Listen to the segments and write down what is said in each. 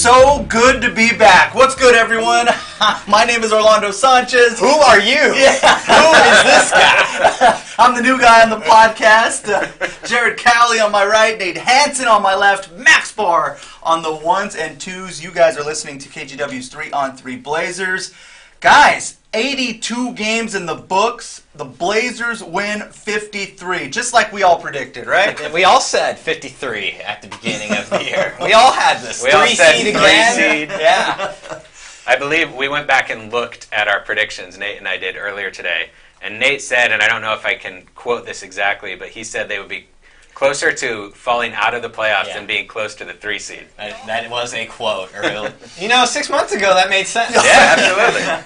so good to be back. What's good, everyone? My name is Orlando Sanchez. Who are you? Yeah. Who is this guy? I'm the new guy on the podcast. Jared Cowley on my right, Nate Hanson on my left, Max Barr on the ones and twos. You guys are listening to KGW's 3-on-3 Blazers. Guys, 82 games in the books. The Blazers win 53, just like we all predicted, right? And we all said 53 at the beginning of the year. We all had this. We all said Three-seed again. three-seed. Yeah. I believe we went back and looked at our predictions, Nate and I did earlier today. And Nate said, and I don't know if I can quote this exactly, but he said they would be closer to falling out of the playoffs than being close to the 3-seed. That was a quote. You know, 6 months ago that made sense. Yeah, absolutely.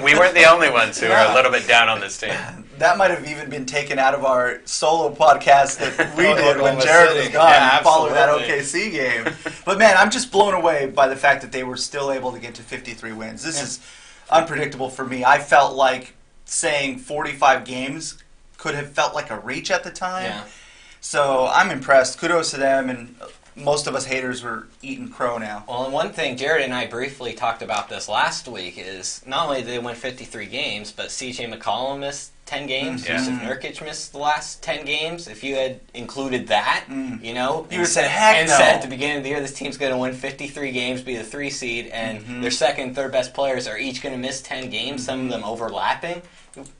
We weren't the only ones who were a little bit down on this team. That might have even been taken out of our solo podcast that we did when Oklahoma Jared City. was gone Yeah, following that absolutely. OKC game. But man, I'm just blown away by the fact that they were still able to get to 53 wins. This is unpredictable for me. I felt like saying 45 games could have felt like a reach at the time. Yeah. So I'm impressed. Kudos to them, and most of us haters were eating crow now. Well, and one thing, Jared and I briefly talked about this last week, is not only did they win 53 games, but C.J. McCollum missed 10 games. Yeah. Yusuf Nurkic missed the last 10 games. If you had included that, you know, You would have said, heck and no. said at the beginning of the year, this team's going to win 53 games, be the 3 seed, and their second and third best players are each going to miss 10 games, some of them overlapping.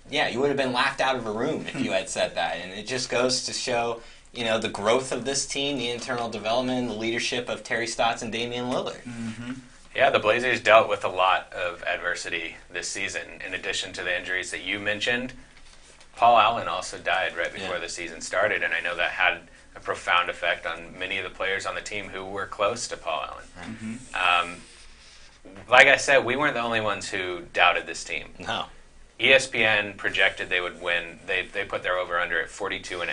Yeah, you would have been laughed out of a room if you had said that. And it just goes to show, you know, the growth of this team, the internal development, the leadership of Terry Stotts and Damian Lillard. Yeah, the Blazers dealt with a lot of adversity this season. In addition to the injuries that you mentioned, Paul Allen also died right before the season started, and I know that had a profound effect on many of the players on the team who were close to Paul Allen. Like I said, we weren't the only ones who doubted this team. No. ESPN projected they would win. They put their over-under at 42.5,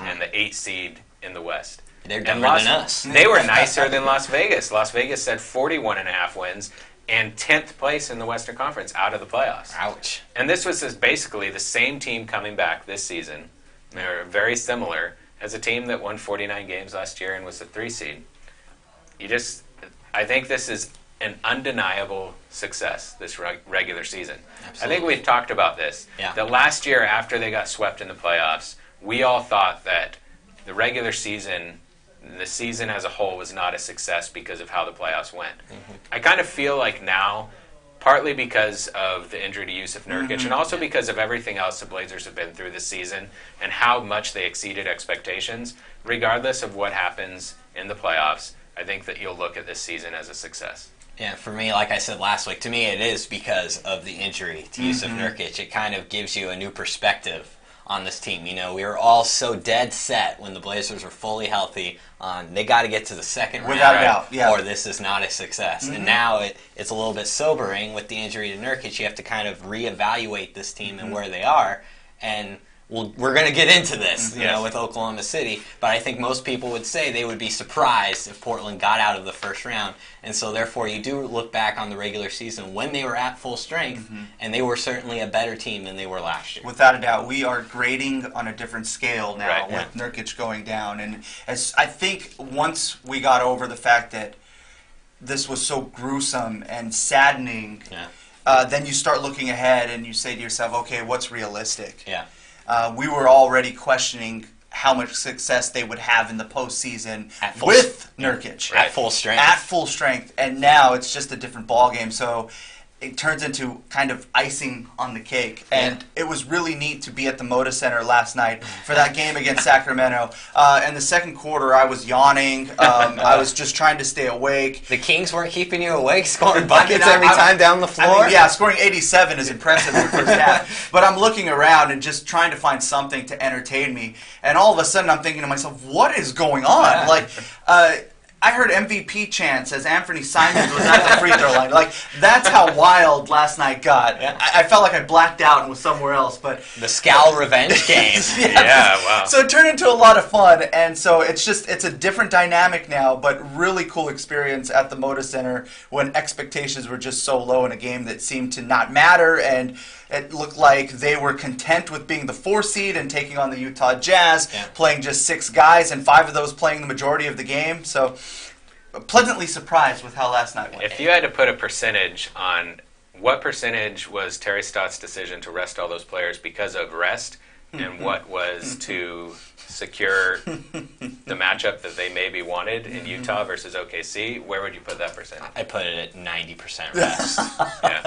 and the 8 seed in the West. They're And dumber than us. They were nicer than Las Vegas. Las Vegas said 41.5 wins and 10th place in the Western Conference out of the playoffs. Ouch. And this was basically the same team coming back this season. They're very similar as a team that won 49 games last year and was the 3 seed. I think this is an undeniable success, this regular season. Absolutely. I think we've talked about this. Yeah. That last year after they got swept in the playoffs, we all thought that the regular season, the season as a whole, was not a success because of how the playoffs went. I kind of feel like now, partly because of the injury to Yusuf Nurkic, and also because of everything else the Blazers have been through this season and how much they exceeded expectations, regardless of what happens in the playoffs, I think that you'll look at this season as a success. Yeah, for me, like I said last week, to me it is because of the injury to Yusuf Nurkic. It kind of gives you a new perspective on this team. You know, we were all so dead set when the Blazers were fully healthy on they got to get to the second round, Without a doubt, yeah. or this is not a success. And now it's a little bit sobering with the injury to Nurkic. You have to kind of reevaluate this team and where they are. And we're going to get into this, you know, with Oklahoma City. But I think most people would say they would be surprised if Portland got out of the first round. And so, therefore, you do look back on the regular season when they were at full strength, and they were certainly a better team than they were last year. Without a doubt, we are grading on a different scale now Right, with Nurkic going down. And as I think once we got over the fact that this was so gruesome and saddening, then you start looking ahead and you say to yourself, okay, what's realistic? Yeah. We were already questioning how much success they would have in the postseason At full with Nurkic. At full strength. At full strength. And now it's just a different ballgame. So it turns into kind of icing on the cake. And it was really neat to be at the Moda Center last night for that game against Sacramento. In the second quarter, I was yawning. I was just trying to stay awake. The Kings weren't keeping you awake, scoring buckets every time down the floor? I mean, yeah, scoring 87 is impressive in the first half. But I'm looking around and just trying to find something to entertain me. And all of a sudden, I'm thinking to myself, what is going on? Like, I heard MVP chants as Anthony Simons was at the free throw line. Like, that's how wild last night got. I felt like I blacked out and was somewhere else. But the Scal revenge game. Yeah, wow. So it turned into a lot of fun, and so it's a different dynamic now, but really cool experience at the Moda Center when expectations were just so low in a game that seemed to not matter, and it looked like they were content with being the 4 seed and taking on the Utah Jazz, playing just 6 guys, and 5 of those playing the majority of the game. So pleasantly surprised with how last night went. If you had to put a percentage on what percentage was Terry Stott's decision to rest all those players because of rest, and what was to secure the matchup that they maybe wanted in Utah versus OKC, where would you put that percentage? I put it at 90% rest. Yeah.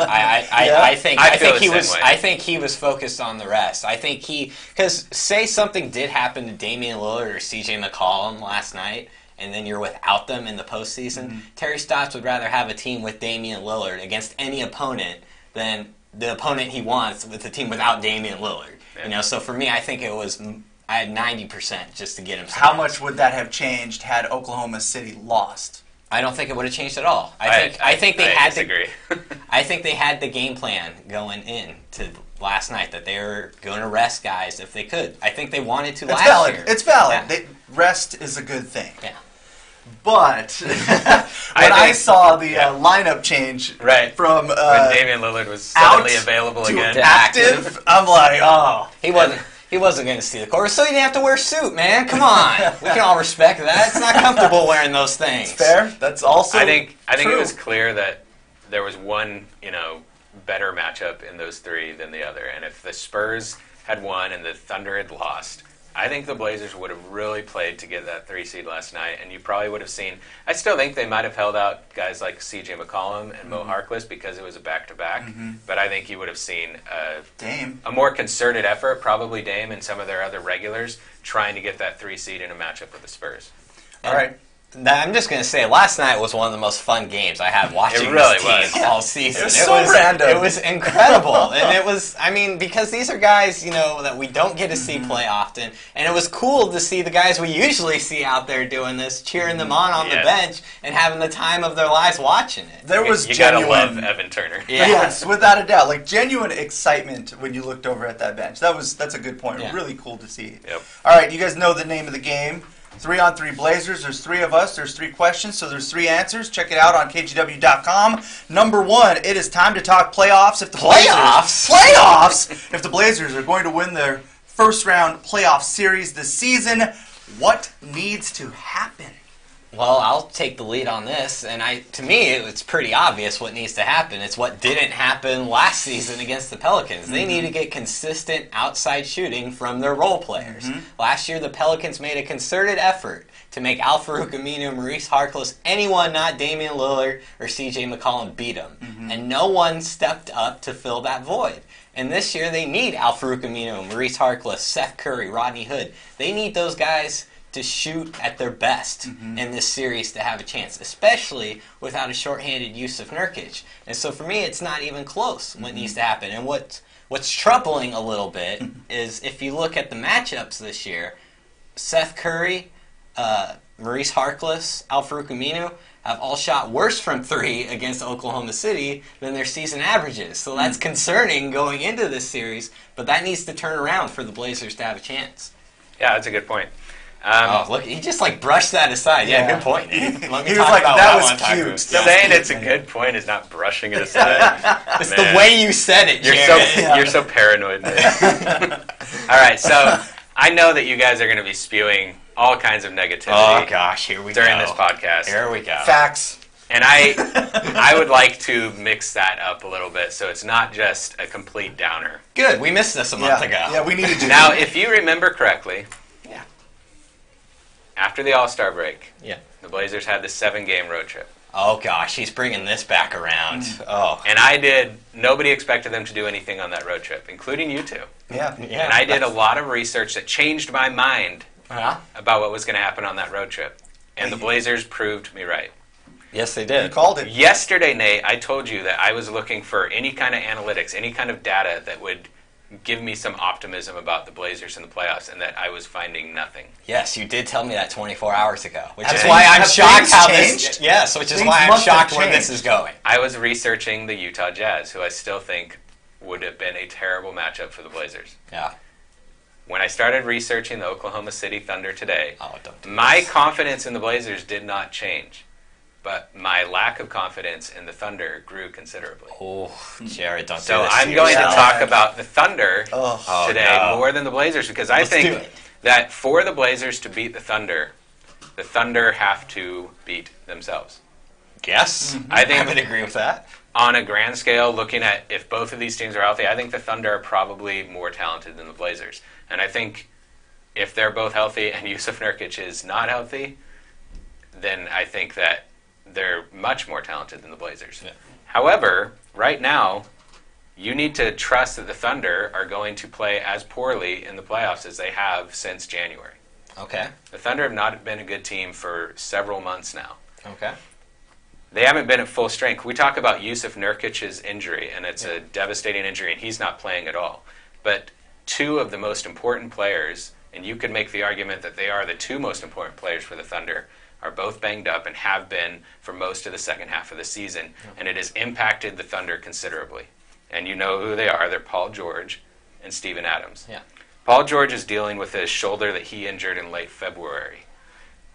I think he was focused on the rest. I think because say something did happen to Damian Lillard or CJ McCollum last night, and then you're without them in the postseason, Terry Stotts would rather have a team with Damian Lillard against any opponent than the opponent he wants with a team without Damian Lillard. Yeah. So for me, I think I had 90% just to get him. How much would that have changed had Oklahoma City lost? I don't think it would have changed at all. I think they had disagree. I think they had the game plan going in to last night that they were going to rest guys if they could. I think they wanted to last year. It's valid. Yeah. Rest is a good thing. Yeah. But when I saw the lineup change from when Damian Lillard was suddenly available again to active, I'm like, oh. He wasn't going to see the court, so you didn't have to wear a suit, man. Come on. We can all respect that. It's not comfortable wearing those things. It's fair. That's also I think it was clear that there was one, better matchup in those three than the other. And if the Spurs had won and the Thunder had lost, I think the Blazers would have really played to get that 3 seed last night, and you probably would have seen. I still think they might have held out guys like C.J. McCollum and Mo Harkless because it was a back-to-back, but I think you would have seen a more concerted effort, probably Dame and some of their other regulars, trying to get that 3 seed in a matchup with the Spurs. All right. I'm just going to say, last night was one of the most fun games I had watching this team all season. It was so random. It was incredible. And it was, because these are guys, that we don't get to see play often. And it was cool to see the guys we usually see out there doing this, cheering them on the bench and having the time of their lives watching it. There was you genuine... gotta love Evan Turner. Yeah. Yes, without a doubt. Like, genuine excitement when you looked over at that bench. That's a good point. Yeah. Really cool to see. Yep. All right, you guys know the name of the game. 3-on-3 Blazers. There's 3 of us. There's 3 questions, so there's 3 answers. Check it out on KGW.com. Number 1, it is time to talk playoffs. If the playoffs! If the Blazers are going to win their first-round playoff series this season, what needs to happen? Well, I'll take the lead on this, and to me, it's pretty obvious what needs to happen. It's what didn't happen last season against the Pelicans. They need to get consistent outside shooting from their role players. Last year, the Pelicans made a concerted effort to make Al-Farouq Aminu, Maurice Harkless, anyone not Damian Lillard or C.J. McCollum beat them. And no one stepped up to fill that void. And this year, they need Al-Farouq Aminu, Maurice Harkless, Seth Curry, Rodney Hood. They need those guys to shoot at their best in this series to have a chance, especially without a shorthanded Yusuf Nurkic. And so for me, it's not even close what needs to happen. And what's troubling a little bit is if you look at the matchups this year, Seth Curry, Maurice Harkless, Al-Farouq Aminu have all shot worse from 3 against Oklahoma City than their season averages. So that's concerning going into this series, but that needs to turn around for the Blazers to have a chance. Yeah, that's a good point. Look, he just brushed that aside. Yeah, good point. Let me he talk was like, about that what was I cute. want to Saying it's a good point is not brushing it aside. It's the way you said it, Jared. You're so paranoid. All right, so I know that you guys are going to be spewing all kinds of negativity. Oh gosh, here we go. During this podcast. Here we go. Facts. And I would like to mix that up a little bit so it's not just a complete downer. Good. We missed this a month ago. Yeah, we needed to. Now, if you remember correctly, after the All-Star break, the Blazers had the 7-game road trip. Oh, gosh, he's bringing this back around. And nobody expected them to do anything on that road trip, including you two. Yeah. And I did a lot of research that changed my mind about what was going to happen on that road trip. And the Blazers proved me right. Yes, they did. You called it. Yesterday, Nate, I told you that I was looking for any kind of analytics, any kind of data that would give me some optimism about the Blazers in the playoffs, and that I was finding nothing. Yes, you did tell me that 24 hours ago, which is why I'm shocked how this. Yes, which is why I'm shocked where this is going. I was researching the Utah Jazz, who I still think would have been a terrible matchup for the Blazers. Yeah. When I started researching the Oklahoma City Thunder today, my confidence in the Blazers did not change. But my lack of confidence in the Thunder grew considerably. Oh, Jared, don't do this. So I'm going to talk about the Thunder today more than the Blazers, because I think that for the Blazers to beat the Thunder, The Thunder have to beat themselves. Yes, I think I would agree with that. On a grand scale, looking at if both of these teams are healthy, I think the Thunder are probably more talented than the Blazers. And I think if they're both healthy and Yusuf Nurkic is not healthy, then I think that they're much more talented than the Blazers. Yeah. However, right now, you need to trust that the Thunder are going to play as poorly in the playoffs as they have since January. Okay. The Thunder have not been a good team for several months now. Okay. They haven't been at full strength. We talk about Yusuf Nurkic's injury, and it's a devastating injury, and he's not playing at all. But two of the most important players, and you could make the argument that they are the two most important players for the Thunder, are both banged up and have been for most of the second half of the season, and it has impacted the Thunder considerably. And you know who they are. They're Paul George and Steven Adams. Yeah. Paul George is dealing with his shoulder that he injured in late February.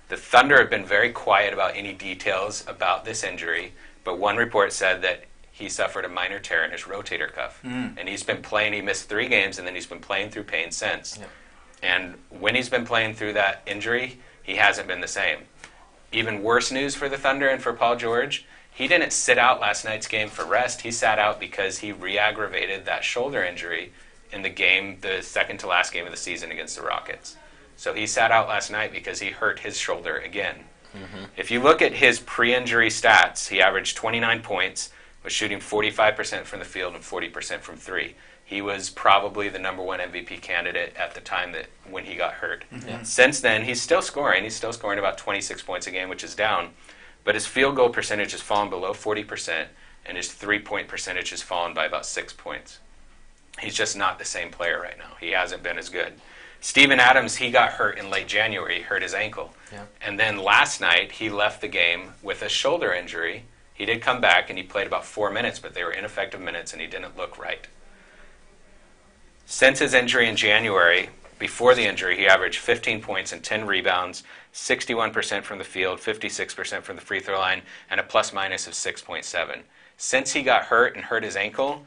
The Thunder have been very quiet about any details about this injury, but one report said that he suffered a minor tear in his rotator cuff. And he's been playing. He missed 3 games, and then he's been playing through pain since. Yeah. And when he's been playing through that injury, he hasn't been the same. Even worse news for the Thunder and for Paul George, he didn't sit out last night's game for rest. He sat out because he re-aggravated that shoulder injury in the game, the second to last game of the season against the Rockets. So he sat out last night because he hurt his shoulder again. If you look at his pre-injury stats, he averaged 29 points, was shooting 45% from the field and 40% from 3. He was probably the number 1 MVP candidate at the time that when he got hurt. Since then, he's still scoring. He's still scoring about 26 points a game, which is down. But his field goal percentage has fallen below 40%, and his three-point percentage has fallen by about 6 points. He's just not the same player right now. He hasn't been as good. Steven Adams, he got hurt in late January. He hurt his ankle. Yeah. And then last night, he left the game with a shoulder injury. He did come back, and he played about 4 minutes, but they were ineffective minutes, and he didn't look right. Since his injury in January, before the injury, he averaged 15 points and 10 rebounds, 61% from the field, 56% from the free throw line, and a plus-minus of 6.7. Since he got hurt and hurt his ankle,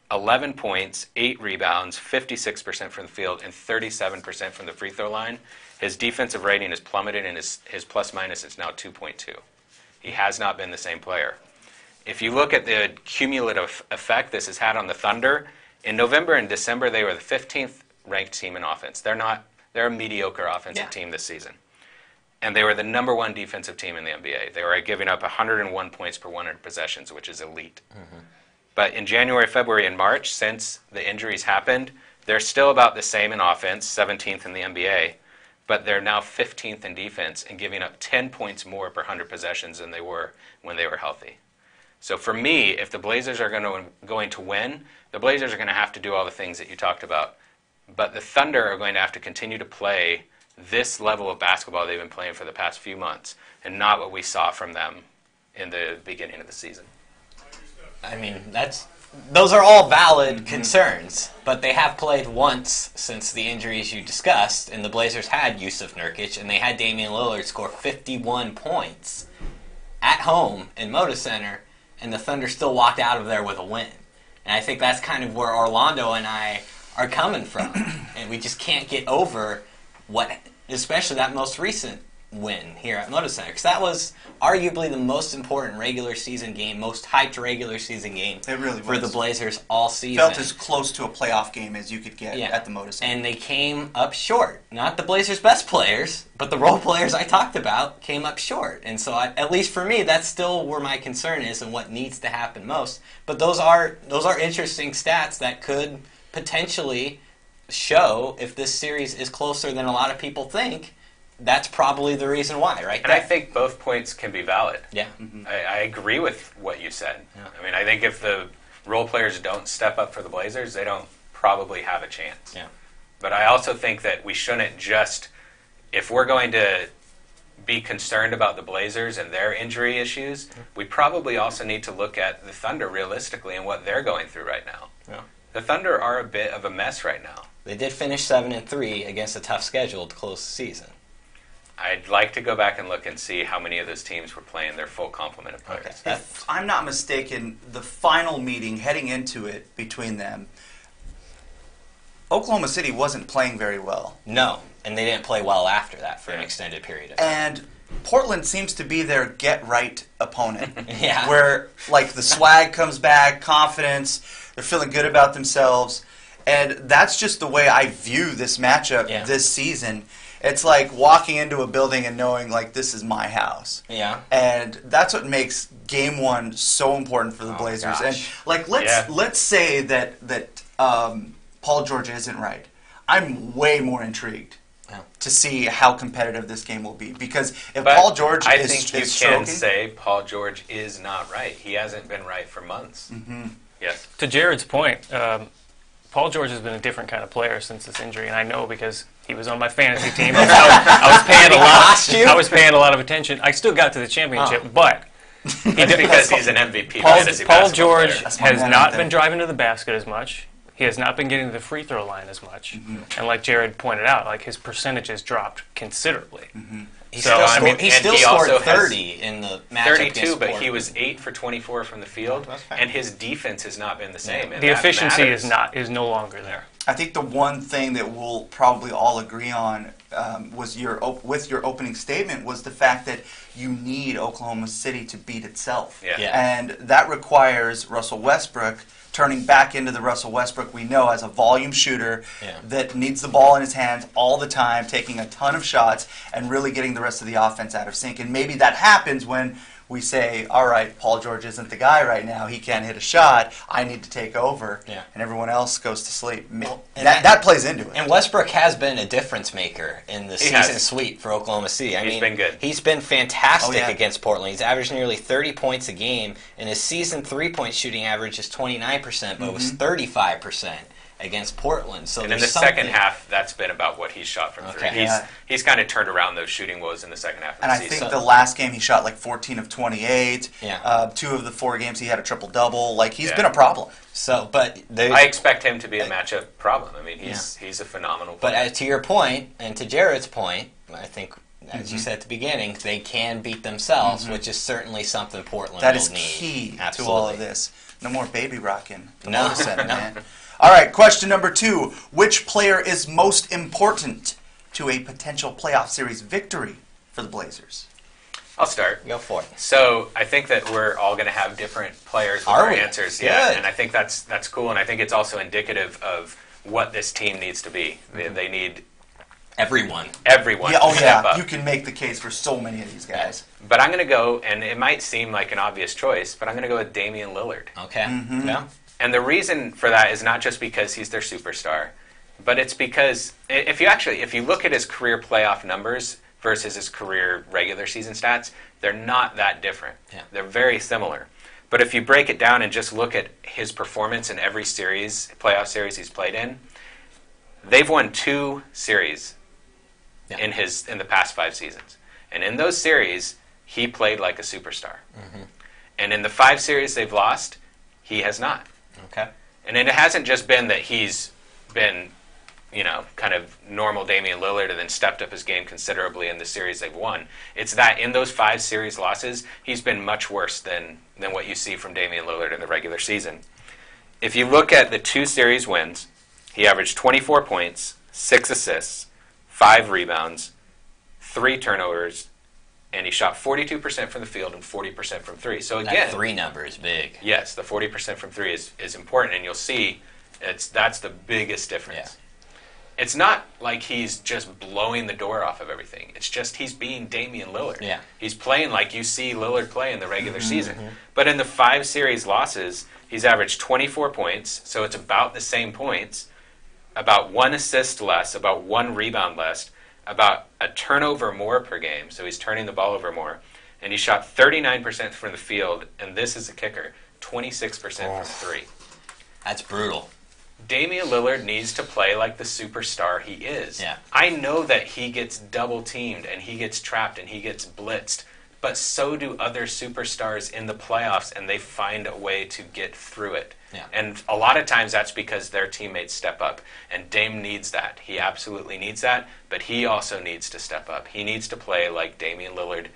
11 points, 8 rebounds, 56% from the field, and 37% from the free throw line. His defensive rating has plummeted, and his plus-minus is now 2.2. He has not been the same player. If you look at the cumulative effect this has had on the Thunder, in November and December, they were the 15th ranked team in offense. They're a mediocre offensive team this season. And they were the number 1 defensive team in the NBA. They were giving up 101 points per 100 possessions, which is elite. But in January, February, and March, since the injuries happened, they're still about the same in offense, 17th in the NBA, but they're now 15th in defense and giving up 10 points more per 100 possessions than they were when they were healthy. So for me, if the Blazers are going to win, the Blazers are going to have to do all the things that you talked about. But the Thunder are going to have to continue to play this level of basketball they've been playing for the past few months, and not what we saw from them in the beginning of the season. I mean, those are all valid concerns, but they have played once since the injuries you discussed, and the Blazers had Yusuf Nurkic, and they had Damian Lillard score 51 points at home in Moda Center, and the Thunder still walked out of there with a win. And I think that's kind of where Orlando and I are coming from, and we just can't get over especially that most recent win here at Moda Center, because that was arguably the most important regular season game, most hyped regular season game It really for the was. Blazers all season. Felt as close to a playoff game as you could get at the Moda Center. And they came up short. Not the Blazers' best players, but the role players I talked about came up short. And so, at least for me, that's still where my concern is and what needs to happen most. But those are interesting stats that could potentially show if this series is closer than a lot of people think. That's probably the reason why, right? And I think both points can be valid. Yeah. I agree with what you said. Yeah. I mean, I think if the role players don't step up for the Blazers, they don't probably have a chance. Yeah. But I also think that we shouldn't just, if we're going to be concerned about the Blazers and their injury issues, we probably also need to look at the Thunder realistically and what they're going through right now. Yeah. The Thunder are a bit of a mess right now. They did finish 7-3 against a tough schedule to close the season. I'd like to go back and look and see how many of those teams were playing their full complement of players. Okay. If I'm not mistaken, the final meeting heading into it between them, Oklahoma City wasn't playing very well. No, and they didn't play well after that for an extended period of time. And Portland seems to be their get-right opponent. Yeah. Where, like, the swag comes back, confidence, they're feeling good about themselves. And that's just the way I view this matchup this season. It's like walking into a building and knowing, like, this is my house. Yeah. And that's what makes Game 1 so important for the Blazers. Gosh. And, like, let's say that Paul George isn't right. I'm way more intrigued to see how competitive this game will be. Because if Paul George I is think you stroking, can say Paul George is not right. He hasn't been right for months. Mm-hmm. Yes. To Jared's point, Paul George has been a different kind of player since this injury, and I know because he was on my fantasy team. I was paying a lot of attention. I still got to the championship, but That's because he's an MVP. Paul George player. has not been driving to the basket as much. He has not been getting to the free throw line as much. Mm-hmm. And like Jared pointed out, like his percentages dropped considerably. Mm-hmm. He still scored 30 in the matchup 32, against but Portland. he was 8 for 24 from the field, and his defense has not been the same. And The that efficiency matters. is no longer there. I think the one thing that we'll probably all agree on was with your opening statement was the fact that you need Oklahoma City to beat itself. Yeah. And that requires Russell Westbrook turning back into the Russell Westbrook we know as a volume shooter that needs the ball in his hands all the time, taking a ton of shots, and really getting the rest of the offense out of sync. And maybe that happens when we say, all right, Paul George isn't the guy right now. He can't hit a shot. I need to take over. Yeah. And everyone else goes to sleep. Well, that plays into it. And Westbrook has been a difference maker in the season sweep for Oklahoma City. He's been good. He's been fantastic against Portland. He's averaged nearly 30 points a game, and his season three-point shooting average is 29%, but it was 35% against Portland. So and in the second half, that's been about what he's shot from three. He's kind of turned around those shooting woes in the second half of the season. And I think the last game he shot like 14 of 28. Yeah. 2 of the 4 games he had a triple-double. Like, he's been a problem. So, but I expect him to be a matchup problem. I mean, he's a phenomenal player. But to your point, and to Jared's point, I think, as you said at the beginning, they can beat themselves, which is certainly something Portland That will is need. key Absolutely. to all of this. No more baby rocking. No. Man. All right, question number 2. Which player is most important to a potential playoff series victory for the Blazers? I'll start. Go for it. So I think that we're all going to have different players with our answers. Good. Yeah, and I think that's cool, and I think it's also indicative of what this team needs to be. They need everyone to step up. You can make the case for so many of these guys. But I'm going to go, and it might seem like an obvious choice, but I'm going to go with Damian Lillard. Okay. Yeah. And the reason for that is not just because he's their superstar, but it's because if you look at his career playoff numbers versus his career regular season stats, they're not that different. Yeah. They're very similar. But if you break it down and just look at his performance in every playoff series he's played in, they've won 2 series in the past 5 seasons. And in those series, he played like a superstar. Mm-hmm. And in the 5 series they've lost, he has not. Okay. And it hasn't just been that he's been, kind of normal Damian Lillard and then stepped up his game considerably in the series they've won. It's that in those 5 series losses, he's been much worse than what you see from Damian Lillard in the regular season. If you look at the 2 series wins, he averaged 24 points, 6 assists, 5 rebounds, 3 turnovers, and he shot 42% from the field and 40% from 3. So again, that 3 number is big. Yes, the 40% from 3 is important, and you'll see that's the biggest difference. Yeah. It's not like he's just blowing the door off of everything. It's just he's being Damian Lillard. Yeah. He's playing like you see Lillard play in the regular season. But in the 5 series losses, he's averaged 24 points, so it's about the same points, about 1 assist less, about 1 rebound less, about a turnover more per game, so he's turning the ball over more. And he shot 39% from the field, and this is a kicker, 26% from 3. That's brutal. Damian Lillard needs to play like the superstar he is. Yeah. I know that he gets double-teamed, and he gets trapped, and he gets blitzed, but so do other superstars in the playoffs, and they find a way to get through it. Yeah. And a lot of times that's because their teammates step up, and Dame needs that. He absolutely needs that, but he also needs to step up. He needs to play like Damian Lillard,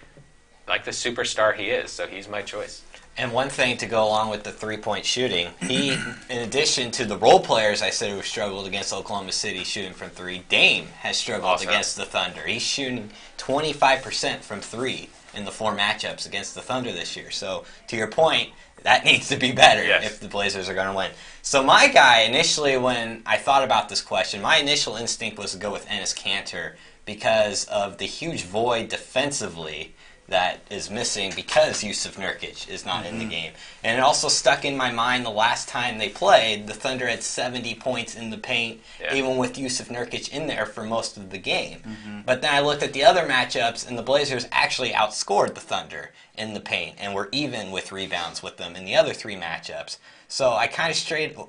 like the superstar he is, so he's my choice. And one thing to go along with the 3-point shooting, he, in addition to the role players I said who have struggled against Oklahoma City shooting from 3, Dame has struggled against the Thunder. He's shooting 25% from 3 in the 4 matchups against the Thunder this year. So, to your point, that needs to be better if the Blazers are going to win. So my guy, initially when I thought about this question, my initial instinct was to go with Enes Kanter because of the huge void defensively that is missing because Jusuf Nurkic is not in the game. And it also stuck in my mind the last time they played, the Thunder had 70 points in the paint, even with Jusuf Nurkic in there for most of the game. But then I looked at the other matchups, and the Blazers actually outscored the Thunder in the paint and were even with rebounds with them in the other 3 matchups. So I kind of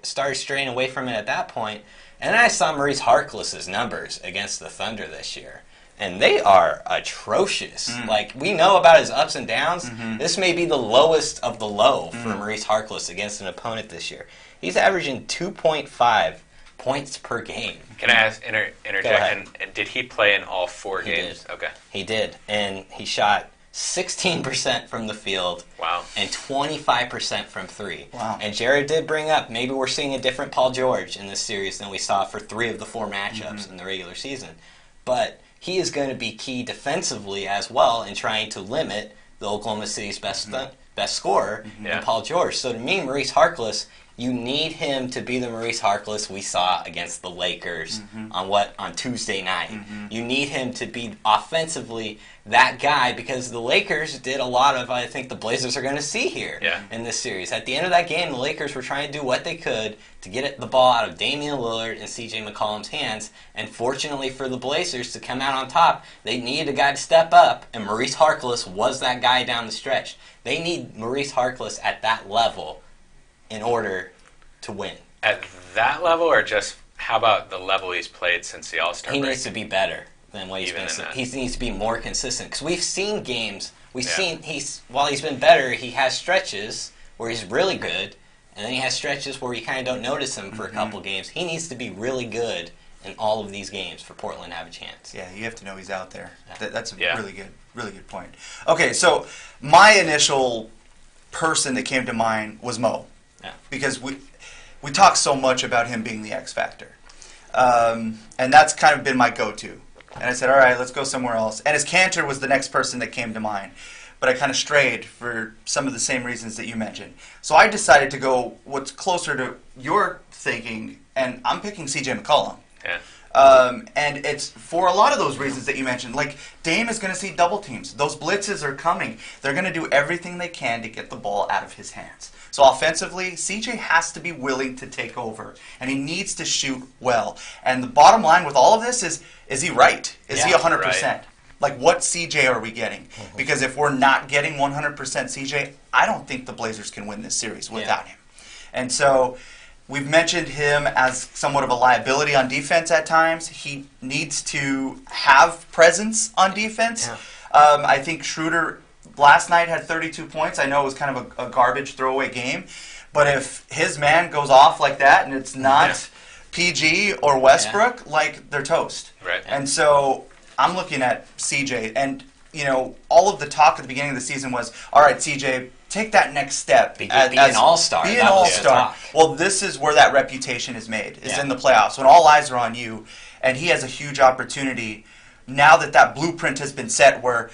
started straying away from it at that point, and then I saw Maurice Harkless' numbers against the Thunder this year. And they are atrocious. Like, we know about his ups and downs. This may be the lowest of the low for Maurice Harkless against an opponent this year. He's averaging 2.5 points per game. Can I interject? And did he play in all 4 games? Did. Okay. He did. And he shot 16% from the field. Wow. And 25% from 3. Wow. And Jared did bring up, maybe we're seeing a different Paul George in this series than we saw for 3 of the 4 matchups in the regular season. But he is going to be key defensively as well in trying to limit the Oklahoma City's best scorer, Paul George. So to me, Maurice Harkless, you need him to be the Maurice Harkless we saw against the Lakers on Tuesday night. You need him to be offensively that guy because the Lakers did a lot of, I think the Blazers are going to see here in this series. At the end of that game, the Lakers were trying to do what they could to get the ball out of Damian Lillard and CJ McCollum's hands, and fortunately for the Blazers to come out on top, they needed a guy to step up, and Maurice Harkless was that guy down the stretch. They need Maurice Harkless at that level in order to win. At that level, or just how about the level he's played since the All-Star break? He needs to be better than what he's been. He needs to be more consistent because we've seen games. While he's been better, he has stretches where he's really good, and then he has stretches where you kind of don't notice him for a couple games. He needs to be really good in all of these games for Portland to have a chance. Yeah, you have to know he's out there. That's a really good point. Okay, so my initial person that came to mind was Mo. Yeah. Because we talk so much about him being the X factor. And that's kind of been my go-to. And I said, all right, let's go somewhere else. And as Kanter was the next person that came to mind. But I kind of strayed for some of the same reasons that you mentioned. So I decided to go what's closer to your thinking, and I'm picking CJ McCollum. Yeah. And it's for a lot of those reasons that you mentioned. Like, Dame is going to see double teams. Those blitzes are coming. They're going to do everything they can to get the ball out of his hands. So offensively, CJ has to be willing to take over, and he needs to shoot well. And the bottom line with all of this is he right? Is he 100%? Right. Like, what CJ are we getting? Because if we're not getting 100% CJ, I don't think the Blazers can win this series without him. And so we've mentioned him as somewhat of a liability on defense at times. He needs to have presence on defense. Yeah. I think Schroeder last night had 32 points. I know it was kind of a garbage throwaway game. But if his man goes off like that and it's not PG or Westbrook, like, they're toast. Right. And so I'm looking at CJ. And, you know, all of the talk at the beginning of the season was, all right, CJ, take that next step. Be an all-star. Be an all-star. Well, this is where that reputation is made, is in the playoffs, when all eyes are on you. And he has a huge opportunity now that blueprint has been set where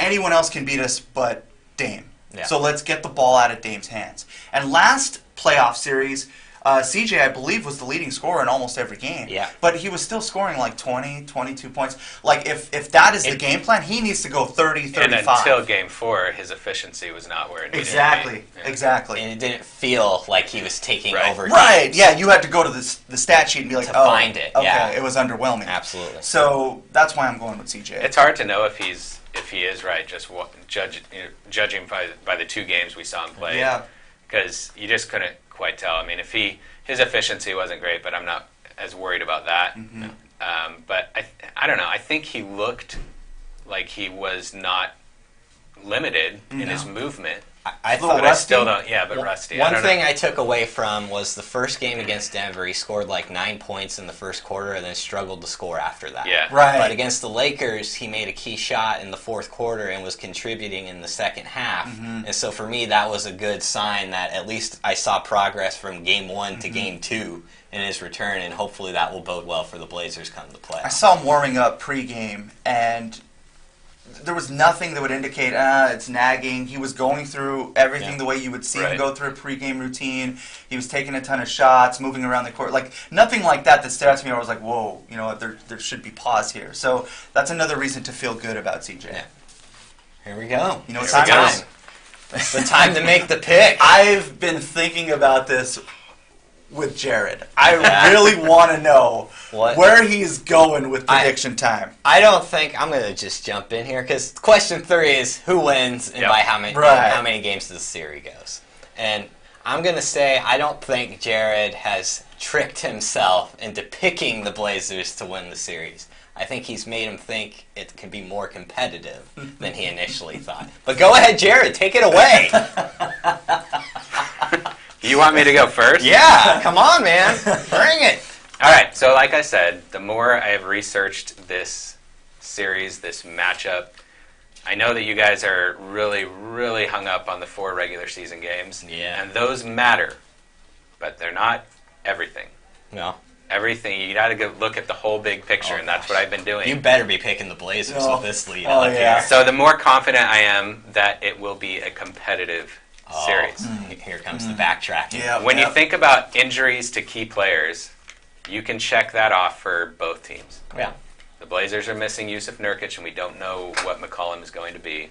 anyone else can beat us but Dame. Yeah. So let's get the ball out of Dame's hands. And last playoff series, CJ, I believe, was the leading scorer in almost every game. Yeah. But he was still scoring like 20, 22 points. Like, if that is the game plan, he needs to go 30, 35. And until Game 4, his efficiency was not where it needed to be. Exactly. And it didn't feel like he was taking over. Right, yeah. You had to go to the stat sheet and be like, find it. Okay, it was underwhelming. Absolutely. So that's why I'm going with CJ. It's hard to know if he is right, just judging by the 2 games we saw him play. Yeah. Because you just couldn't quite tell. I mean, his efficiency wasn't great, but I'm not as worried about that. But I don't know. I think he looked like he was not limited in his movement. I thought I still don't. Yeah, but rusty. One thing I took away from was the first game against Denver. He scored like 9 points in the first quarter and then struggled to score after that. Yeah. Right. But against the Lakers, he made a key shot in the fourth quarter and was contributing in the second half. And so for me, that was a good sign that at least I saw progress from Game 1 to Game 2 in his return, and hopefully that will bode well for the Blazers come to play. I saw him warming up pregame, and there was nothing that would indicate, it's nagging. He was going through everything the way you would see him go through a pregame routine. He was taking a ton of shots, moving around the court. Like, nothing like that stood out to me where I was like, whoa, you know, there should be pause here. So that's another reason to feel good about CJ. Yeah. Here we go. You know what time is? It's the time to make the pick. I've been thinking about this with Jared. I really want to know where he's going with prediction time. I don't think I'm going to just jump in here because question 3 is who wins and by how many games the series goes. And I'm going to say I don't think Jared has tricked himself into picking the Blazers to win the series. I think he's made him think it can be more competitive than he initially thought. But go ahead, Jared. Take it away. You want me to go first? Yeah, come on, man. Bring it. All right, so like I said, the more I have researched this series, this matchup, I know that you guys are really, really hung up on the 4 regular season games. Yeah. And those matter, but they're not everything. No. Everything, you got to go look at the whole big picture, and that's what I've been doing. You better be picking the Blazers with this lead. So the more confident I am that it will be a competitive series. Here comes the backtracking. Yeah, when you think about injuries to key players, you can check that off for both teams. Yeah. The Blazers are missing Yusuf Nurkic, and we don't know what McCollum is going to be.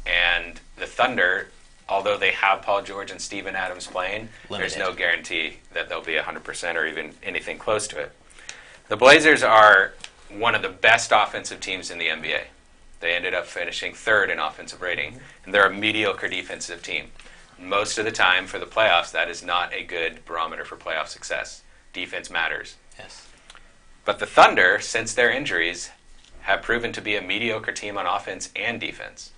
And the Thunder, although they have Paul George and Steven Adams playing, there's no guarantee that they'll be 100% or even anything close to it. The Blazers are one of the best offensive teams in the NBA. They ended up finishing 3rd in offensive rating, and they're a mediocre defensive team. Most of the time for the playoffs, that is not a good barometer for playoff success. Defense matters. Yes. But the Thunder, since their injuries, have proven to be a mediocre team on offense and defense.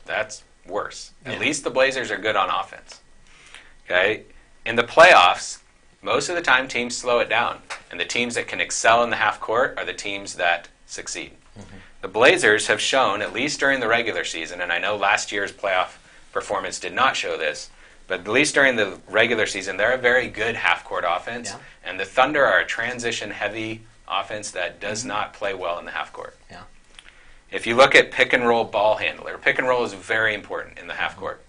That's worse. At least the Blazers are good on offense. Okay? In the playoffs, most of the time teams slow it down. And the teams that can excel in the half court are the teams that succeed. The Blazers have shown, at least during the regular season, and I know last year's playoff performance did not show this, but at least during the regular season, they're a very good half-court offense, and the Thunder are a transition-heavy offense that does not play well in the half-court. Yeah. If you look at pick-and-roll ball handler, pick-and-roll is very important in the half-court.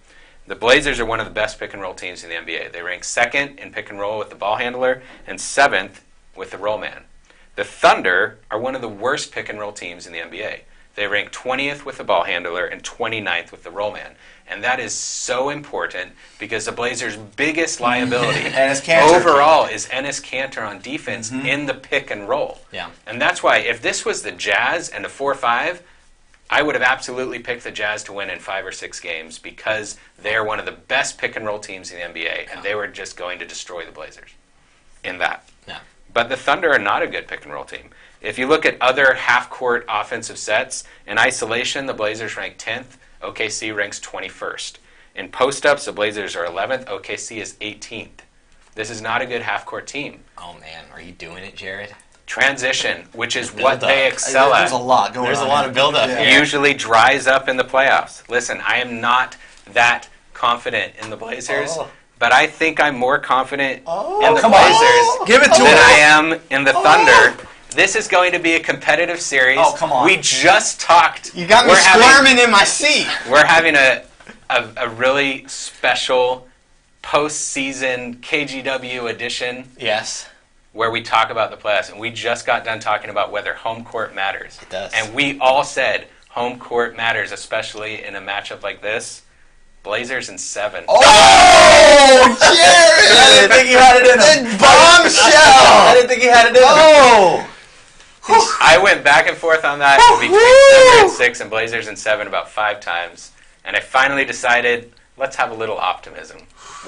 The Blazers are one of the best pick-and-roll teams in the NBA. They rank 2nd in pick-and-roll with the ball handler and 7th with the roll man. The Thunder are one of the worst pick-and-roll teams in the NBA. They rank 20th with the ball handler and 29th with the roll man. And that is so important because the Blazers' biggest liability overall is Enes Kanter on defense in the pick and roll. Yeah. And that's why if this was the Jazz and a 4-5, I would have absolutely picked the Jazz to win in 5 or 6 games because they're one of the best pick and roll teams in the NBA, and they were just going to destroy the Blazers in that. Yeah. But the Thunder are not a good pick and roll team. If you look at other half-court offensive sets, in isolation, the Blazers rank 10th. OKC ranks 21st. In post-ups, the Blazers are 11th. OKC is 18th. This is not a good half-court team. Oh, man. Are you doing it, Jared? Transition, which is what they excel at. There's a lot going on. There's a lot of build-up here. Usually dries up in the playoffs. Listen, I am not that confident in the Blazers, but I think I'm more confident in the Blazers than I am in the Thunder. This is going to be a competitive series. Oh, come on. We just talked. You got me squirming in my seat. We're having a really special postseason KGW edition. Yes. Where we talk about the playoffs. And we just got done talking about whether home court matters. It does. And we all said home court matters, especially in a matchup like this. Blazers in 7. Oh, Jared! I didn't think he had it in him. Bombshell! I didn't think he had it in him. Oh! I went back and forth on that between Thunder and 6 and Blazers in 7 about 5 times. And I finally decided, let's have a little optimism.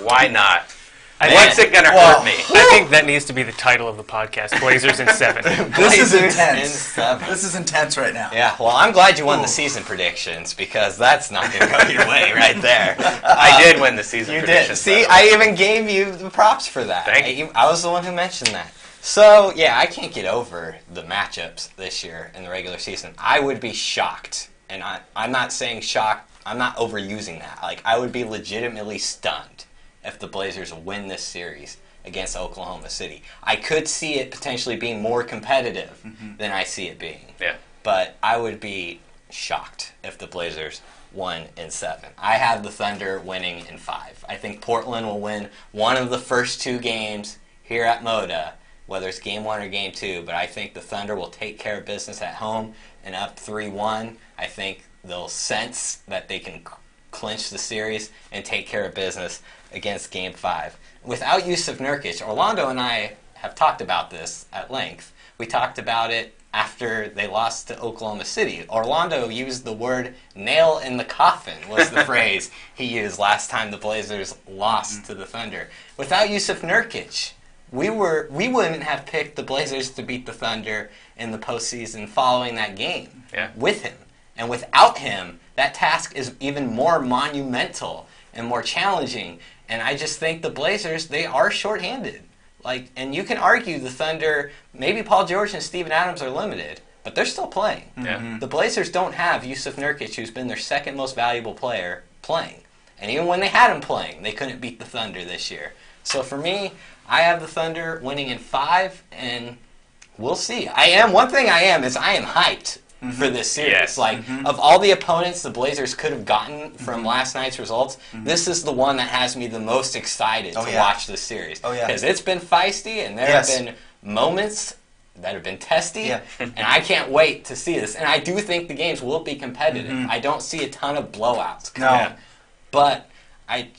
Why not? What's it going to hurt me? I think that needs to be the title of the podcast, Blazers in 7. This is intense. In 7. This is intense right now. Yeah, well, I'm glad you won the season predictions because that's not going to go your way right there. I did win the season You predictions. did. See, I even gave you the props for that. Thank you. I was the one who mentioned that. So, yeah, I can't get over the matchups this year in the regular season. I would be shocked, and I'm not saying shocked. I'm not overusing that. Like, I would be legitimately stunned if the Blazers win this series against Oklahoma City. I could see it potentially being more competitive than I see it being. Yeah. But I would be shocked if the Blazers won in 7. I have the Thunder winning in 5. I think Portland will win one of the first 2 games here at Moda, whether it's game 1 or game 2, but I think the Thunder will take care of business at home and up 3-1. I think they'll sense that they can clinch the series and take care of business against game 5. Without Yusuf Nurkic, Orlando and I have talked about this at length. We talked about it after they lost to Oklahoma City. Orlando used the word nail in the coffin was the phrase he used last time the Blazers lost to the Thunder. Without Yusuf Nurkic, we wouldn't have picked the Blazers to beat the Thunder in the postseason following that game with him. And without him, that task is even more monumental and more challenging. And I just think the Blazers, they are shorthanded. And you can argue the Thunder, maybe Paul George and Steven Adams are limited, but they're still playing. Yeah. The Blazers don't have Yusuf Nurkic, who's been their second most valuable player, playing. And even when they had him playing, they couldn't beat the Thunder this year. So for me, I have the Thunder winning in 5, and we'll see. One thing I am hyped for this series. Yes. Of all the opponents the Blazers could have gotten from last night's results, this is the one that has me the most excited to watch this series. Because it's been feisty, and there have been moments that have been testy, and I can't wait to see this. And I do think the games will be competitive. I don't see a ton of blowouts coming. But I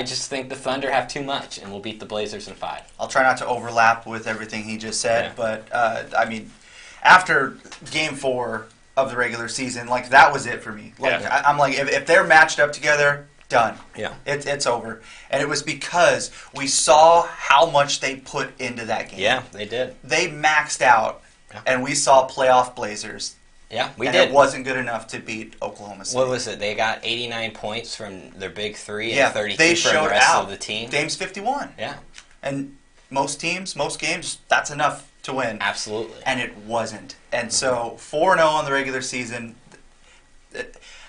just think the Thunder have too much, and will beat the Blazers in 5. I'll try not to overlap with everything he just said, but after Game 4 of the regular season, that was it for me. I'm like, if they're matched up together, done. Yeah, it's over. And it was because we saw how much they put into that game. Yeah, they did. They maxed out, and we saw playoff Blazers. Yeah, we and did. It wasn't good enough to beat Oklahoma City. What was it? They got 89 points from their big 3 Yeah, and 32 they from showed the rest out. of the team. Dame's 51. Yeah, And most games, that's enough to win. absolutely. And it wasn't. And so 4-0 on the regular season.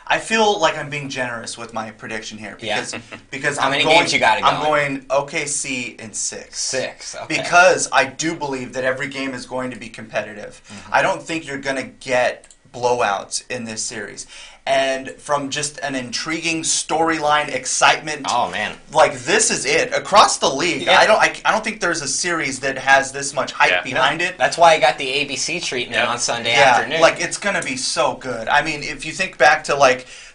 I feel like I'm being generous with my prediction here because How many games you got I'm going OKC in 6. 6. Okay. Because I do believe that every game is going to be competitive. I don't think you're going to get blowouts in this series. And from just an intriguing storyline, excitement. Oh man! This is it across the league. Yeah. I don't think there's a series that has this much hype behind it. That's why I got the ABC treatment on Sunday afternoon. It's gonna be so good. I mean, if you think back to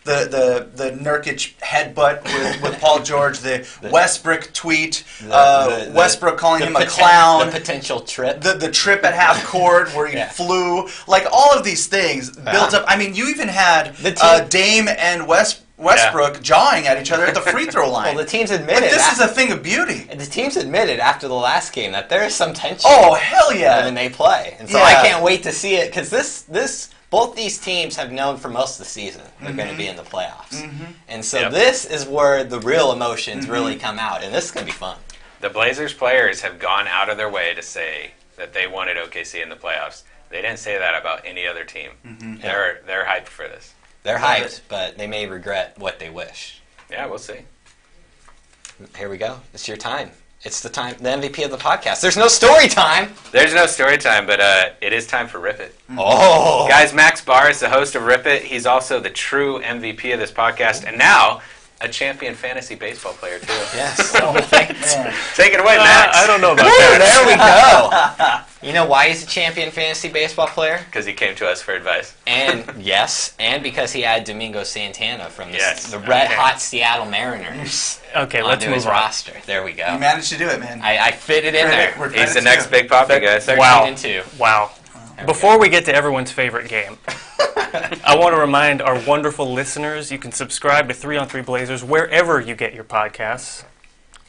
the Nurkic headbutt with Paul George, the Westbrook tweet, Westbrook calling him a clown, the potential trip, the trip at half court where he flew, all of these things built up. I mean, you even had Dame and Westbrook jawing at each other at the free throw line. Well, the teams admitted this is a thing of beauty. The teams admitted after the last game that there is some tension. Oh hell yeah! When they play, and so I can't wait to see it because both these teams have known for most of the season they're going to be in the playoffs, and so this is where the real emotions really come out, and this is going to be fun. The Blazers players have gone out of their way to say that they wanted OKC in the playoffs. They didn't say that about any other team. They're hyped for this. They're hyped, but they may regret what they wish. Yeah, we'll see. Here we go. It's your time. It's the MVP of the podcast. There's no story time. There's no story time, but it is time for Rip It. Oh. Guys, Max Barr is the host of Rip It. He's also the true MVP of this podcast, and now a champion fantasy baseball player, too. Yes. Take it away, Max. I don't know about that. There we go. You know why he's a champion fantasy baseball player? Because he came to us for advice. And because he had Domingo Santana from the red-hot Seattle Mariners. Okay, let's move his on. roster. There we go. You managed to do it, man. I fit it in there. He's the next big poppy, guys. 13-2. Wow. Before we get to everyone's favorite game, I want to remind our wonderful listeners you can subscribe to 3-on-3 Blazers wherever you get your podcasts.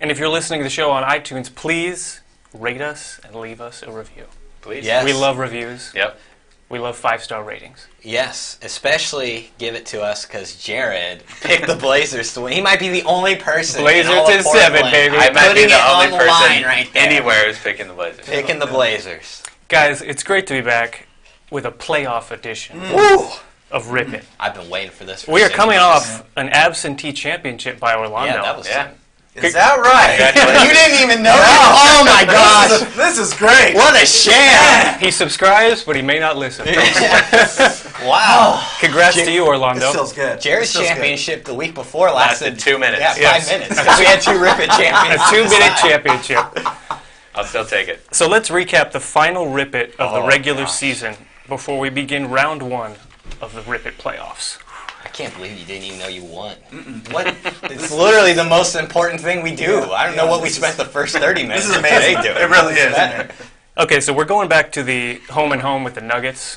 And if you're listening to the show on iTunes, please rate us and leave us a review. Please. Yes. We love reviews. Yep. We love 5-star ratings. Yes, especially give it to us because Jared picked the Blazers to win. He might be the only person. Blazers in all of in 7, Portland baby. I might be putting the it only on the person line right there. anywhere who's picking the Blazers. Picking the Blazers. Guys, it's great to be back with a playoff edition of Rip It. I've been waiting for this. We are coming off an absentee championship by Orlando. Yeah, that was Is that right? You didn't even know that? Oh my gosh. This is great. What a sham. He subscribes, but he may not listen. Wow. Congrats to you, Orlando. This feels good. Jared's This feels championship the week before lasted 2 minutes. Yeah, Yes. 5 minutes. 'Cause we had 2 Rip It champions. A 2-minute championship. I'll still take it. So let's recap the final Rip It of the Oh, regular gosh. season before we begin round 1 of the Rip It playoffs. I can't believe you didn't even know you won. What? It's literally the most important thing we do. I don't know what we spent the first 30 minutes. This is amazing. It really is. Man. Okay, so we're going back to the home and home with the Nuggets.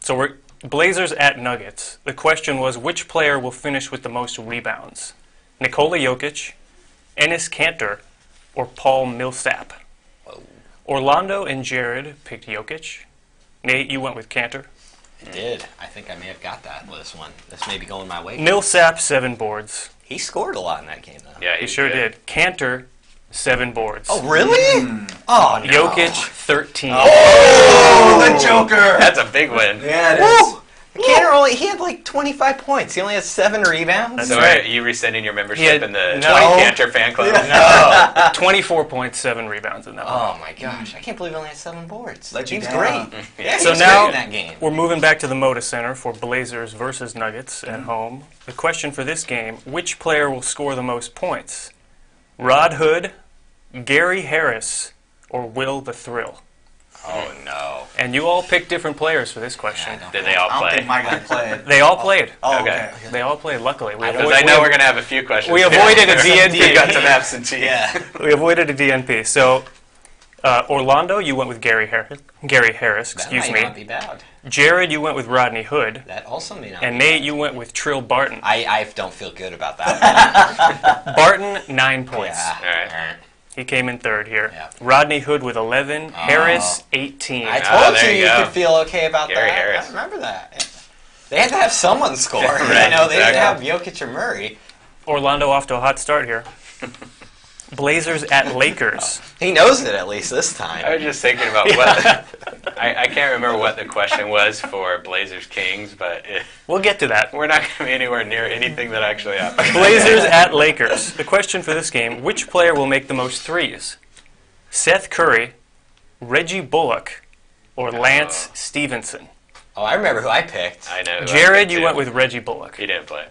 So we're Blazers at Nuggets. The question was, which player will finish with the most rebounds? Nikola Jokic, Enes Kanter, or Paul Millsap? Whoa. Orlando and Jared picked Jokic. Nate, you went with Kanter. I did. I think I may have got that with this one. This may be going my way. Millsap, 7 boards. He scored a lot in that game, though. Yeah, He sure did. Kanter, 7 boards. Oh, really? Oh, no. Jokic, 13. Oh, the Joker. That's a big win. Yeah, it is. Woo! He had like 25 points. He only has 7 rebounds. That's So right. are you rescinding your He membership had- in the no. 20 Cantor fan club? No. 24.7 rebounds in that one. Oh my gosh! I can't believe he only had 7 boards. Let He you was down. great. Yeah, So he was now- great in that game. We're moving back to the Moda Center for Blazers versus Nuggets at home. The question for this game, which player will score the most points? Rod Hood, Gary Harris, or Will the Thrill? Oh no! And you all picked different players for this question. Yeah, I don't Did they all I don't play? think my guy played. They all played. Oh, Okay. okay. They all played, luckily. We Because I know we're going to have a few questions. we avoided a DNP. We got some absentee. Yeah. We avoided a DNP. So, Orlando, you went with Gary Harris. That Excuse might me. not be bad. Jared, you went with Rodney Hood. That also may not. And be Nate, bad. you went with Trill Barton. I don't feel good about that. Barton, 9 points. Yeah. All right. He came in third here. Yeah. Rodney Hood with 11. Harris, 18. I Oh, told there you you you go. could feel okay about Gary that. Harris. I remember that. They had to have someone score. Right, They didn't have exactly. Jokic or Murray. Orlando off to a hot start here. Blazers at Lakers. He knows it at least this I time. was just thinking about what I can't remember what the question was for Blazers Kings, but We'll get to that. we're not going to be anywhere near anything that actually happened. Blazers at Lakers. The question for this game, which player will make the most threes? Seth Curry, Reggie Bullock, or Lance Stevenson? Oh, I remember who I picked. I know. who I Jared, picked you too. went with Reggie Bullock. He didn't play.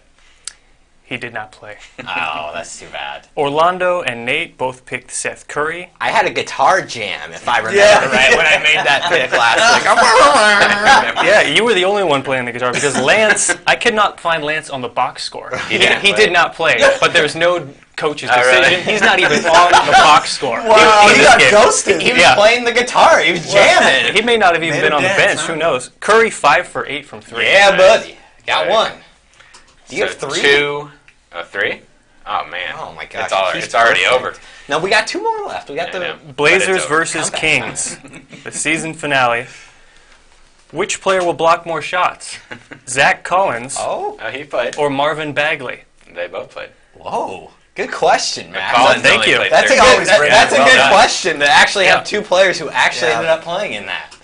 He did not play. Oh, that's too bad. Orlando and Nate both picked Seth Curry. I had a guitar jam, if I remember Yeah. right, when I made that pick last week. Yeah, you were the only one playing the guitar because Lance, I could not find Lance on the box score. He didn't He play. did not play, but there's no coach's Oh, decision. really? He's not even on the box score. Wow, in he this got game. ghosted. He was Yeah. playing the guitar. He was jamming. He may not have even Made been him on the dance, bench. huh? Who knows? Curry 5 for 8 from 3. Yeah, Nice. buddy. Got Right. one. Do you So have 3? 2, 3? Oh man. Oh my gosh. It's already perfect. over. No, we got 2 more left. We got I the. know. Blazers But it's over. versus Kings, the season finale. Which player will block more shots? Zach Collins Oh, Oh, he played. or Marvin Bagley? They both played. whoa. Good question, Max. Collins thank only you. played That's a 13. good, that's a Well good done. question to actually Yeah. have 2 players who actually Yeah. ended up playing in that.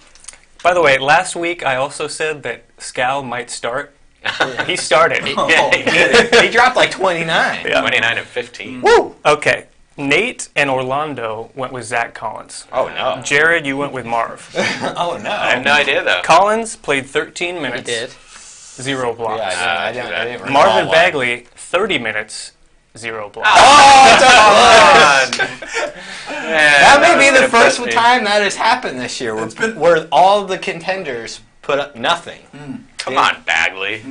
By the way, last week I also said that Scal might start. He started. Yeah, he did. He dropped like 29. Yeah. 29 and 15. Woo! Okay, Nate and Orlando went with Zach Collins. Oh, no. Jared, you went with Marv. Oh, no. I have no idea though. Collins played 13 He minutes, did. 0 blocks. Yeah, I didn't recall Marvin why. Bagley, 30 minutes, 0 blocks. Oh, Come on. that may be the was first gonna time that has happened this year, where all the contenders put up nothing. Come on, Bagley.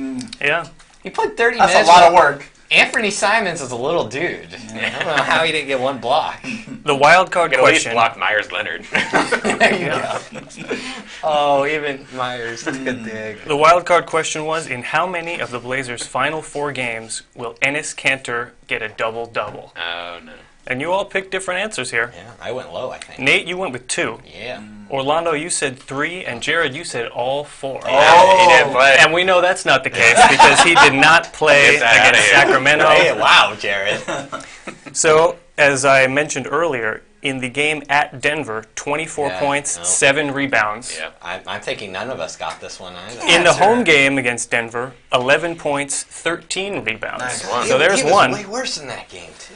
Yeah. He played 30 That's minutes. a lot of work. Anthony Simons is a little dude. I don't know how he didn't get 1 block. The wild card Could at least question. block Myers Leonard. There you go. Oh, even Myers. That's a good dig. The wild card question was, in how many of the Blazers' final 4 games will Enes Kanter get a double-double? Oh no. And you all picked different answers here. Yeah, I went low, I think. Nate, you went with 2. Yeah. Orlando, you said 3, and Jared, you said all 4. He didn't play. And we know that's not the case because he did not play Get that outta against here. Sacramento. Hey, wow, Jared. So, as I mentioned earlier, in the game at Denver, 24 Yeah, points, no. 7 rebounds. Yeah. I'm thinking none of us got this one either. In the That's home right. game against Denver, 11 points, 13 rebounds. Nice one. So there's he was one. way worse in that game, too.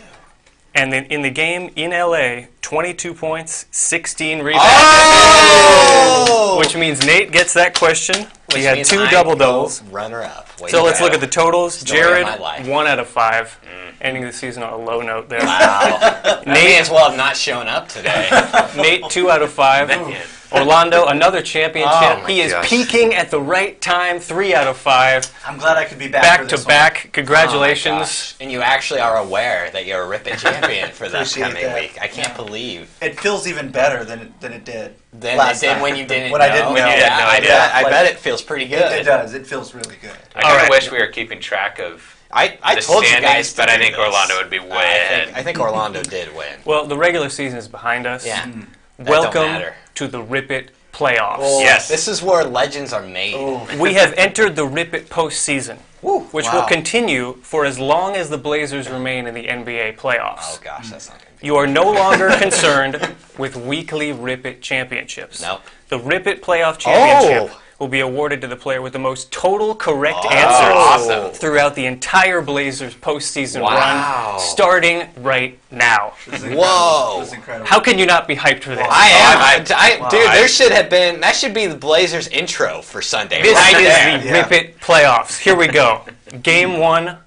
And then in the game in LA, 22 points, 16 rebounds. Oh! Which means Nate gets that question. Which He had means 2 I double-doubles. go runner-up. Way So to let's go. look at the totals. Story of Jared, my life. 1 out of 5. Ending the season on a low note there. Wow. That may as well have not shown up today. Nate, 2 out of 5. Man. Orlando, another championship. Oh, my He is gosh. peaking at the right time, 3 out of 5. I'm glad I could be back for Back this to back. Congratulations. Oh my gosh. And you actually are aware that you're a Rip It champion for this Appreciate coming that. week. I can't believe. It feels even better than it did. Then last it did time. when you didn't When know. I didn't know. When you had no idea. I Like, bet it feels pretty good. It does. It feels really good. I kind of right. wish we were keeping track of I the told you standings, guys to but I do think this. Orlando would be way ahead. I think Orlando did win. Well, the regular season is behind us. Yeah. That don't Welcome matter. to the Rip It playoffs. Oh, Yes. This is where legends are made. We have entered the Rip It postseason, which will Wow. continue for as long as the Blazers remain in the NBA playoffs. Oh gosh, that's not gonna be. You are no longer concerned with weekly Rip It championships. Nope. The Rip It playoff championship Oh. will be awarded to the player with the most total correct Oh. answers Awesome. throughout the entire Blazers postseason Wow. run, starting right now. Whoa. This is incredible. How can you not be hyped for this? I am. Wow. Dude, there should have been. That should be the Blazers intro for Sunday. This right is there. the Rip It playoffs. Here we go. Game 1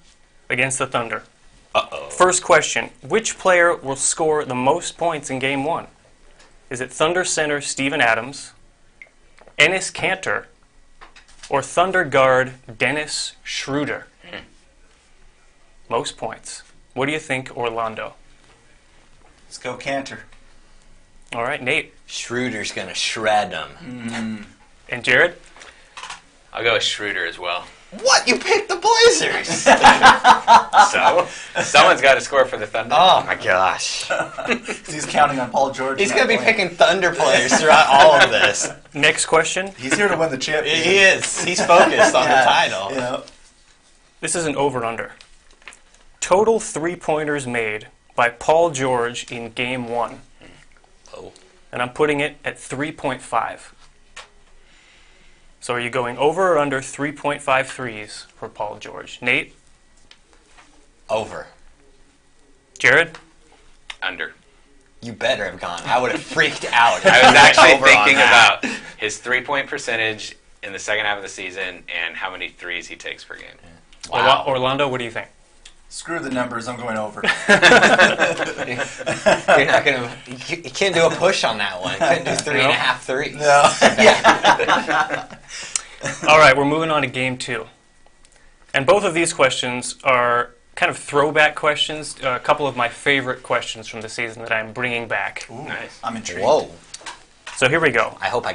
against the Thunder. Uh-oh. First question. Which player will score the most points in Game 1? Is it Thunder center Steven Adams, Enes Kanter, or Thunder guard Dennis Schroeder? Most points. What do you think, Orlando? Let's go Cantor. All right, Nate. Schroeder's gonna shred them. And Jared? I'll go with Schroeder as well. What? You picked the Blazers? So, someone's got to score for the Thunder. Oh my gosh. He's counting on Paul George. He's in gonna that be point. picking Thunder players throughout all of this. Next question. He's here to win the championship. He is. He's focused on the title. Yeah. This is an over-under. Total three-pointers made by Paul George in Game 1. Oh. And I'm putting it at 3.5. So are you going over or under 3.5 threes for Paul George? Nate? Over. Jared? Under. You better have gone. I would have freaked out. I was actually Over on thinking that. about his three-point percentage in the second half of the season and how many threes he takes per game. Wow. Orlando, what do you think? Screw the numbers. I'm going over. You're not gonna. You can't do a push on that one. You couldn't do 3.5 threes. No. All right, we're moving on to Game 2. And both of these questions are kind of throwback questions, a couple of my favorite questions from the season that I'm bringing back. Ooh, Nice. I'm intrigued. Whoa. So here we go. I hope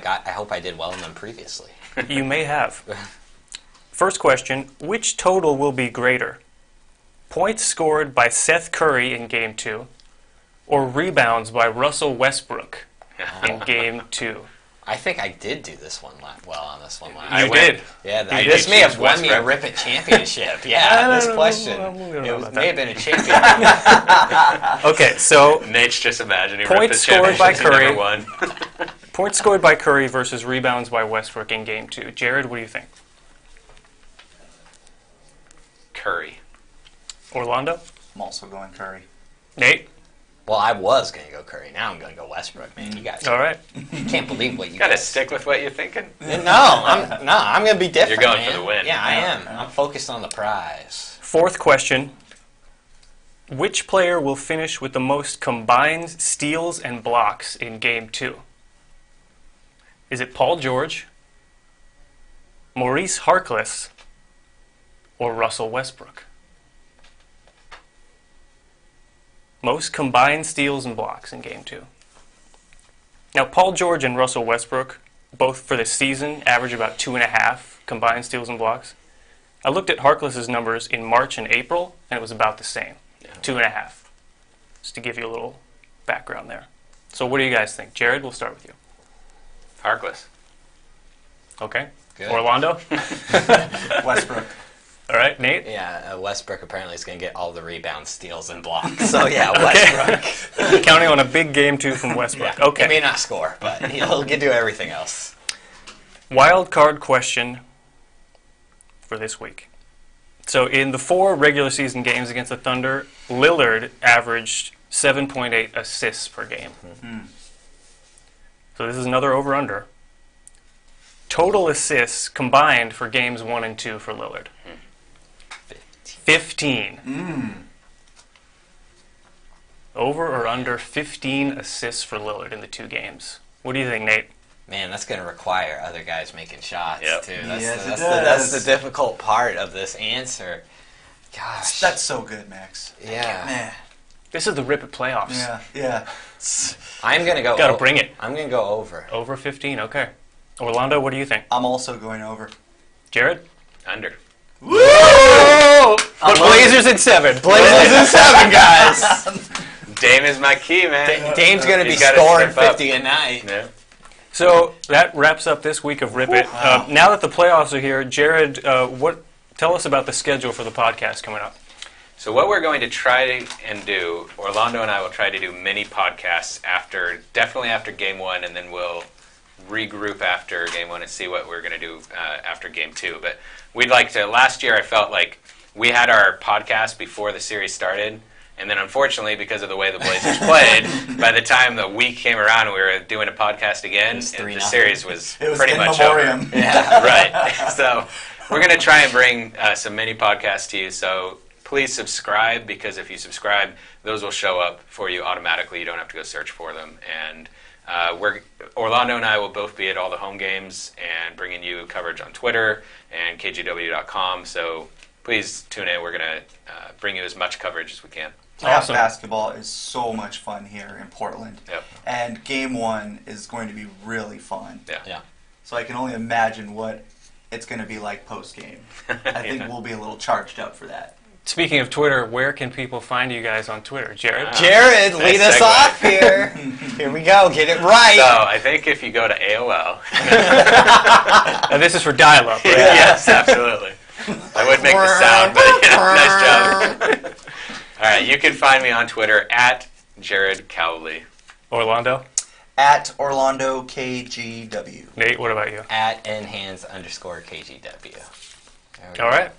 I did well in them previously. You may have. First question, which total will be greater? Points scored by Seth Curry in Game 2 or rebounds by Russell Westbrook in Game 2? I think I did do this one well on this one last. You did. Yeah, I this did may have choose won me a Westbrook. Rip It championship. Yeah, this question. I don't know about May have that. been a champion. Okay, so Nate's just imagining Points Rip the scored by championship he Curry. never won. points scored by Curry versus rebounds by Westbrook in Game 2. Jared, what do you think? Curry. Orlando? I'm also going Curry. Nate? Well, I was going to go Curry. Now I'm going to go Westbrook, man. You guys All right. can't believe what you Got to guys. stick with what you're thinking. I'm going to be different. You're going man. for the win. Yeah, I am. I'm focused on the prize. Fourth question. Which player will finish with the most combined steals and blocks in Game 2? Is it Paul George, Maurice Harkless, or Russell Westbrook? Most combined steals and blocks in Game 2. Now, Paul George and Russell Westbrook, both for the season, average about 2.5 combined steals and blocks. I looked at Harkless's numbers in March and April, and it was about the same, 2.5. Just to give you a little background there. So what do you guys think? Jared, we'll start with you. Harkless. Okay. Good. Orlando? Westbrook. All right, Nate? Yeah, Westbrook apparently is going to get all the rebounds, steals, and blocks. So yeah, Westbrook. Counting on a big Game 2 from Westbrook. He Okay. may not score, but he'll get to everything else. Wild card question for this week. So in the 4 regular season games against the Thunder, Lillard averaged 7.8 assists per game. So this is another over-under. Total assists combined for games 1 and 2 for Lillard. 15. Over or under 15 assists for Lillard in the 2 games. What do you think, Nate? Man, that's going to require other guys making shots, too. That's the difficult part of this answer. Gosh. That's so good, Max. Yeah. Man. This is the Rip It playoffs. Yeah. I'm going to go... Gotta bring it. I'm going to go over. Over 15, okay. Orlando, what do you think? I'm also going over. Jared? Under. Woo! But Blazers in 7. Blazers in 7, guys. Dame is my key, man. Dame's going to be He's gotta scoring step up. 50 a night. Yeah. So that wraps up this week of Rip It. Now that the playoffs are here, Jared, tell us about the schedule for the podcast coming up. So what we're going to try and do, Orlando and I will try to do mini podcasts definitely after Game 1, and then we'll regroup after Game 1 and see what we're going to do after Game 2. But we'd like to, last year I felt like we had our podcast before the series started, and then unfortunately, because of the way the Blazers played, by the time the week came around and we were doing a podcast again, the series was pretty much memoriam. over. Yeah, right. So we're going to try and bring some mini podcasts to you, so please subscribe, because if you subscribe, those will show up for you automatically. You don't have to go search for them. And Orlando and I will both be at all the home games and bringing you coverage on Twitter and kgw.com. So please tune in. We're going to bring you as much coverage as we can. Awesome. Basketball is so much fun here in Portland. Yep. And Game 1 is going to be really fun. Yeah. So I can only imagine what it's going to be like post-game. I think we'll be a little charged up for that. Speaking of Twitter, where can people find you guys on Twitter? Jared? Jared, lead us off here. Here we go. Get it right. So I think if you go to AOL. And this is for dial-up, right? Yes, absolutely. I would make the sound, but nice job. All right, you can find me on Twitter at Jared Cowley. Orlando? At Orlando KGW. Nate, what about you? At nhands_KGW. All right.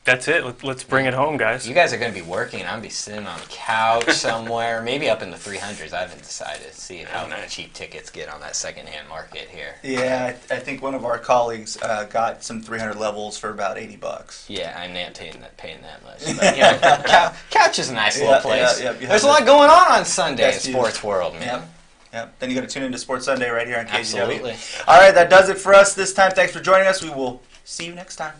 That's it. Let's bring it home, guys. You guys are going to be working. I'm going to be sitting on a couch somewhere, maybe up in the 300s. I haven't decided. See how cheap tickets get on that secondhand market here. Yeah, I think one of our colleagues got some 300 levels for about $80. Yeah, I'm not paying that much. But, you know, couch is a nice little place. Yeah, There's a lot going on Sunday in sports world, man. Yep. Then you got to tune into Sports Sunday right here on KGW. Absolutely. All right, that does it for us this time. Thanks for joining us. We will see you next time.